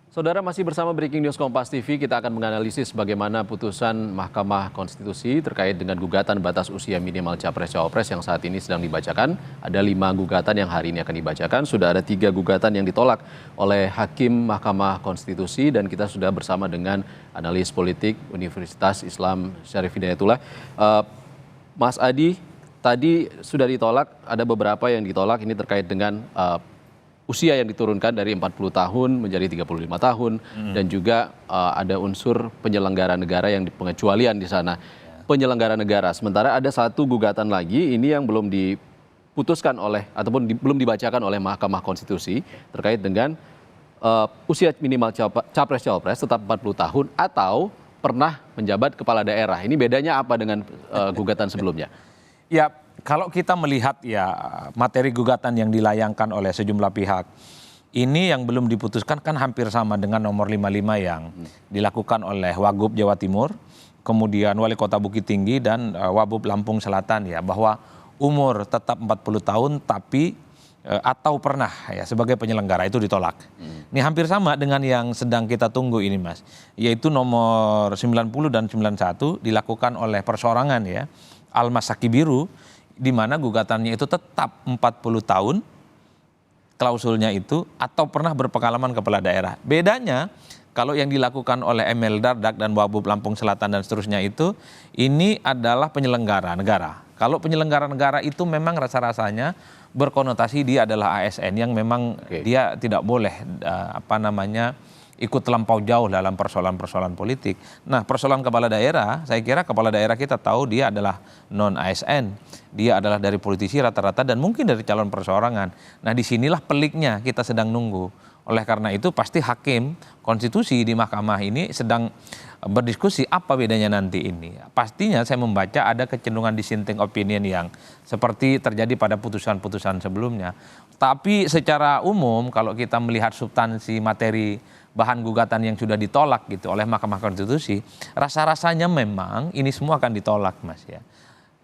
Saudara masih bersama Breaking News Kompas TV, kita akan menganalisis bagaimana putusan Mahkamah Konstitusi terkait dengan gugatan batas usia minimal Capres-Cawapres yang saat ini sedang dibacakan. Ada 5 gugatan yang hari ini akan dibacakan, sudah ada 3 gugatan yang ditolak oleh Hakim Mahkamah Konstitusi dan kita sudah bersama dengan analis politik Universitas Islam Syarif Hidayatullah. Mas Adi, tadi sudah ditolak, ada beberapa yang ditolak ini terkait dengan usia yang diturunkan dari 40 tahun menjadi 35 tahun dan juga ada unsur penyelenggara negara yang pengecualian di sana. Penyelenggara negara. Sementara ada satu gugatan lagi ini yang belum diputuskan oleh ataupun belum dibacakan oleh Mahkamah Konstitusi terkait dengan usia minimal Capres-Cawapres tetap 40 tahun atau pernah menjabat kepala daerah. Ini bedanya apa dengan gugatan sebelumnya? Ya, kalau kita melihat ya materi gugatan yang dilayangkan oleh sejumlah pihak, ini yang belum diputuskan kan hampir sama dengan nomor 55 yang dilakukan oleh Wagub Jawa Timur, kemudian Wali Kota Bukit Tinggi dan Wabub Lampung Selatan ya, bahwa umur tetap 40 tahun tapi atau pernah ya sebagai penyelenggara itu ditolak. Ini hampir sama dengan yang sedang kita tunggu ini Mas, yaitu nomor 90 dan 91 dilakukan oleh perseorangan ya, Almas Sakibiru, di mana gugatannya itu tetap 40 tahun, klausulnya itu, atau pernah berpengalaman kepala daerah. Bedanya, kalau yang dilakukan oleh Emil Dardak dan Wabub Lampung Selatan dan seterusnya itu, ini adalah penyelenggara negara. Kalau penyelenggara negara itu memang rasa-rasanya berkonotasi dia adalah ASN yang memang dia tidak boleh ikut terlampau jauh dalam persoalan-persoalan politik. Nah, persoalan kepala daerah, saya kira kepala daerah kita tahu dia adalah non-ASN. Dia adalah dari politisi rata-rata dan mungkin dari calon perseorangan. Nah, disinilah peliknya kita sedang nunggu. Oleh karena itu pasti hakim konstitusi di mahkamah ini sedang berdiskusi apa bedanya nanti ini. Pastinya saya membaca ada kecenderungan dissenting opinion yang seperti terjadi pada putusan-putusan sebelumnya. Tapi secara umum kalau kita melihat substansi materi bahan gugatan yang sudah ditolak gitu oleh Mahkamah Konstitusi, rasa-rasanya memang ini semua akan ditolak Mas ya.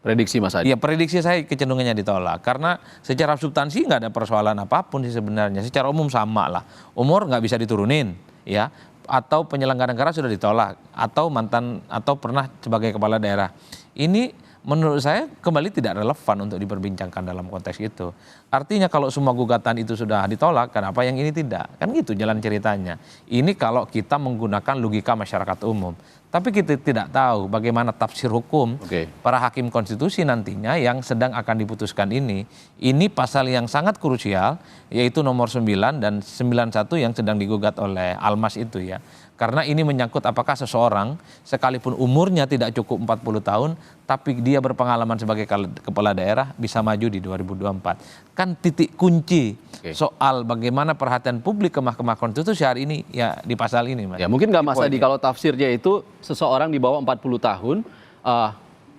Prediksi Mas Adi? Iya, prediksi saya kecenderungannya ditolak karena secara substansi nggak ada persoalan apapun sih sebenarnya. Secara umum sama lah, umur nggak bisa diturunin ya, atau penyelenggara negara sudah ditolak, atau mantan atau pernah sebagai kepala daerah. Ini menurut saya kembali tidak relevan untuk diperbincangkan dalam konteks itu. Artinya kalau semua gugatan itu sudah ditolak, kenapa yang ini tidak? Kan gitu jalan ceritanya. Ini kalau kita menggunakan logika masyarakat umum. Tapi kita tidak tahu bagaimana tafsir hukum para hakim konstitusi nantinya yang sedang akan diputuskan ini. Ini pasal yang sangat krusial, yaitu nomor 9 dan 91 yang sedang digugat oleh Almas itu ya. Karena ini menyangkut apakah seseorang sekalipun umurnya tidak cukup 40 tahun, tapi dia berpengalaman sebagai kepala daerah bisa maju di 2024. Kan titik kunci soal bagaimana perhatian publik ke Mahkamah Konstitusi hari ini ya di pasal ini Mas. Ya mungkin nggak Mas Adi kalau tafsirnya itu seseorang di bawah 40 tahun,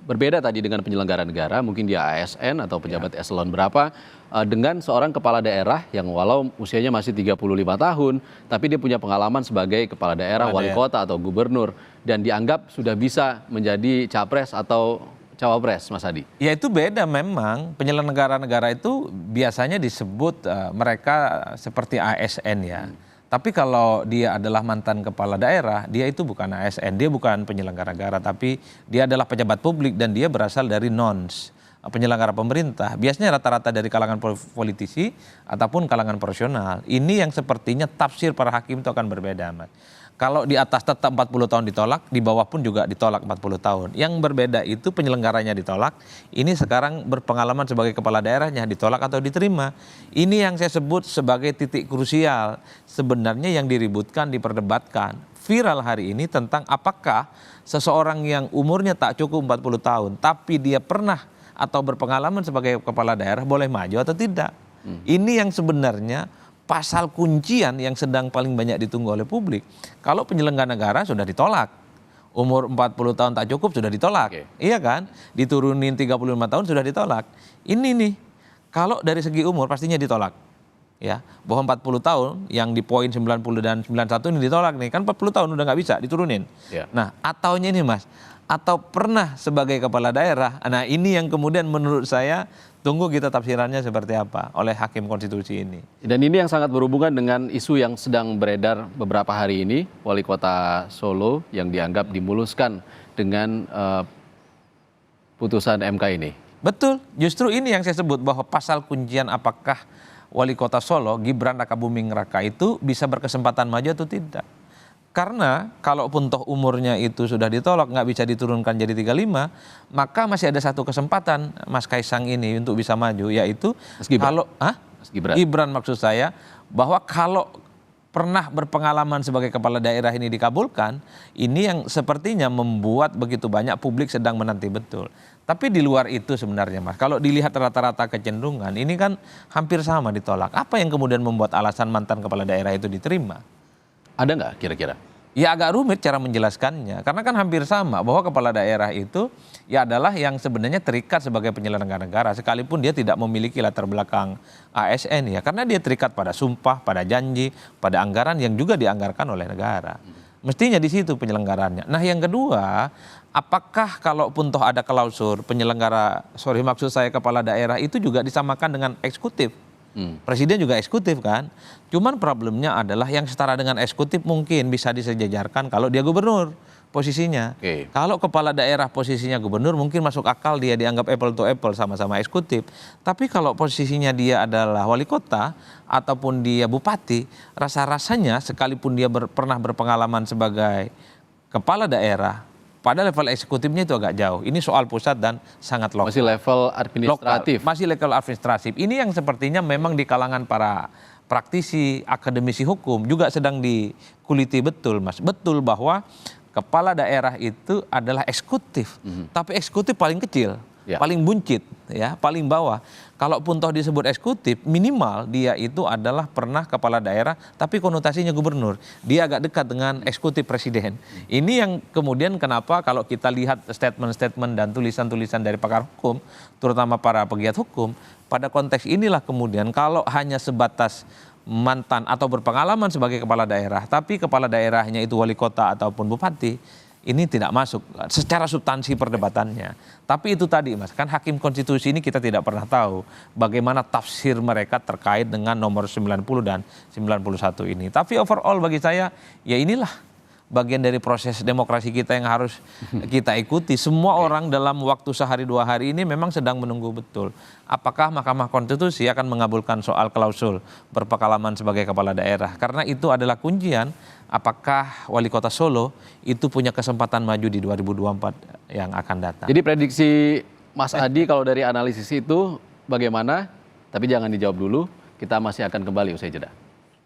berbeda tadi dengan penyelenggara negara, mungkin dia ASN atau pejabat eselon berapa, dengan seorang kepala daerah yang walau usianya masih 35 tahun, tapi dia punya pengalaman sebagai kepala daerah, wali kota atau gubernur, dan dianggap sudah bisa menjadi capres atau cawapres, Mas Adi. Ya itu beda memang, penyelenggara negara itu biasanya disebut mereka seperti ASN ya. Tapi kalau dia adalah mantan kepala daerah, dia itu bukan ASN, dia bukan penyelenggara negara, tapi dia adalah pejabat publik dan dia berasal dari NONS, penyelenggara pemerintah. Biasanya rata-rata dari kalangan politisi ataupun kalangan profesional. Ini yang sepertinya tafsir para hakim itu akan berbeda, Mas. Kalau di atas tetap 40 tahun ditolak, di bawah pun juga ditolak 40 tahun. Yang berbeda itu penyelenggaranya ditolak, ini sekarang berpengalaman sebagai kepala daerahnya ditolak atau diterima. Ini yang saya sebut sebagai titik krusial sebenarnya yang diributkan, diperdebatkan. Viral hari ini tentang apakah seseorang yang umurnya tak cukup 40 tahun, tapi dia pernah atau berpengalaman sebagai kepala daerah boleh maju atau tidak. Ini yang sebenarnya pasal kuncian yang sedang paling banyak ditunggu oleh publik. Kalau penyelenggara negara sudah ditolak, umur 40 tahun tak cukup sudah ditolak, iya kan? Diturunin 35 tahun sudah ditolak. Ini nih, kalau dari segi umur pastinya ditolak. ya, bahwa 40 tahun yang di poin 90 dan 91 ini ditolak nih, kan 40 tahun udah nggak bisa diturunin. Ya. Nah, ataunya ini Mas, atau pernah sebagai kepala daerah, nah ini yang kemudian menurut saya tunggu kita tafsirannya seperti apa oleh Hakim Konstitusi ini. Dan ini yang sangat berhubungan dengan isu yang sedang beredar beberapa hari ini, Wali Kota Solo yang dianggap dimuluskan dengan putusan MK ini. Betul, justru ini yang saya sebut bahwa pasal kuncian apakah Wali Kota Solo, Gibran Rakabuming Raka itu bisa berkesempatan maju atau tidak. Karena kalaupun toh umurnya itu sudah ditolak, nggak bisa diturunkan jadi 35, maka masih ada satu kesempatan Mas Kaisang ini untuk bisa maju, yaitu Mas Gibran. Gibran maksud saya, bahwa kalau pernah berpengalaman sebagai kepala daerah ini dikabulkan, ini yang sepertinya membuat begitu banyak publik sedang menanti betul. Tapi di luar itu sebenarnya Mas, kalau dilihat rata-rata kecenderungan, ini kan hampir sama ditolak. Apa yang kemudian membuat alasan mantan kepala daerah itu diterima? Ada nggak kira-kira? Ya agak rumit cara menjelaskannya, karena kan hampir sama bahwa kepala daerah itu ya adalah yang sebenarnya terikat sebagai penyelenggara negara, sekalipun dia tidak memiliki latar belakang ASN ya, karena dia terikat pada sumpah, pada janji, pada anggaran yang juga dianggarkan oleh negara. Mestinya di situ penyelenggarannya. Nah yang kedua, apakah kalaupun toh ada klausul maksud saya kepala daerah itu juga disamakan dengan eksekutif? Presiden juga eksekutif kan, cuman problemnya adalah yang setara dengan eksekutif mungkin bisa disejajarkan kalau dia gubernur posisinya. Kalau kepala daerah posisinya gubernur mungkin masuk akal dia dianggap apple to apple sama-sama eksekutif. Tapi kalau posisinya dia adalah wali kota ataupun dia bupati, rasa-rasanya sekalipun dia pernah berpengalaman sebagai kepala daerah, pada level eksekutifnya itu agak jauh. Ini soal pusat dan sangat lokal. Masih level administratif. Lokal, masih level administratif. Ini yang sepertinya memang di kalangan para praktisi, akademisi hukum juga sedang dikuliti betul, Mas. Betul bahwa kepala daerah itu adalah eksekutif, tapi eksekutif paling kecil, paling buncit, ya, paling bawah. Kalaupun toh disebut eksekutif, minimal dia itu adalah pernah kepala daerah, tapi konotasinya gubernur. Dia agak dekat dengan eksekutif presiden. Ini yang kemudian kenapa kalau kita lihat statement-statement dan tulisan-tulisan dari pakar hukum, terutama para pegiat hukum, pada konteks inilah kemudian kalau hanya sebatas mantan atau berpengalaman sebagai kepala daerah, tapi kepala daerahnya itu wali kota ataupun bupati, ini tidak masuk secara substansi perdebatannya. Tapi itu tadi Mas, kan Hakim Konstitusi ini kita tidak pernah tahu bagaimana tafsir mereka terkait dengan nomor 90 dan 91 ini. Tapi overall bagi saya, ya inilah bagian dari proses demokrasi kita yang harus kita ikuti. Semua orang dalam waktu sehari dua hari ini memang sedang menunggu betul apakah Mahkamah Konstitusi akan mengabulkan soal klausul berpengalaman sebagai kepala daerah. Karena itu adalah kuncian apakah Wali Kota Solo itu punya kesempatan maju di 2024 yang akan datang. Jadi prediksi Mas Adi kalau dari analisis itu bagaimana? Tapi jangan dijawab dulu, kita masih akan kembali usai jeda.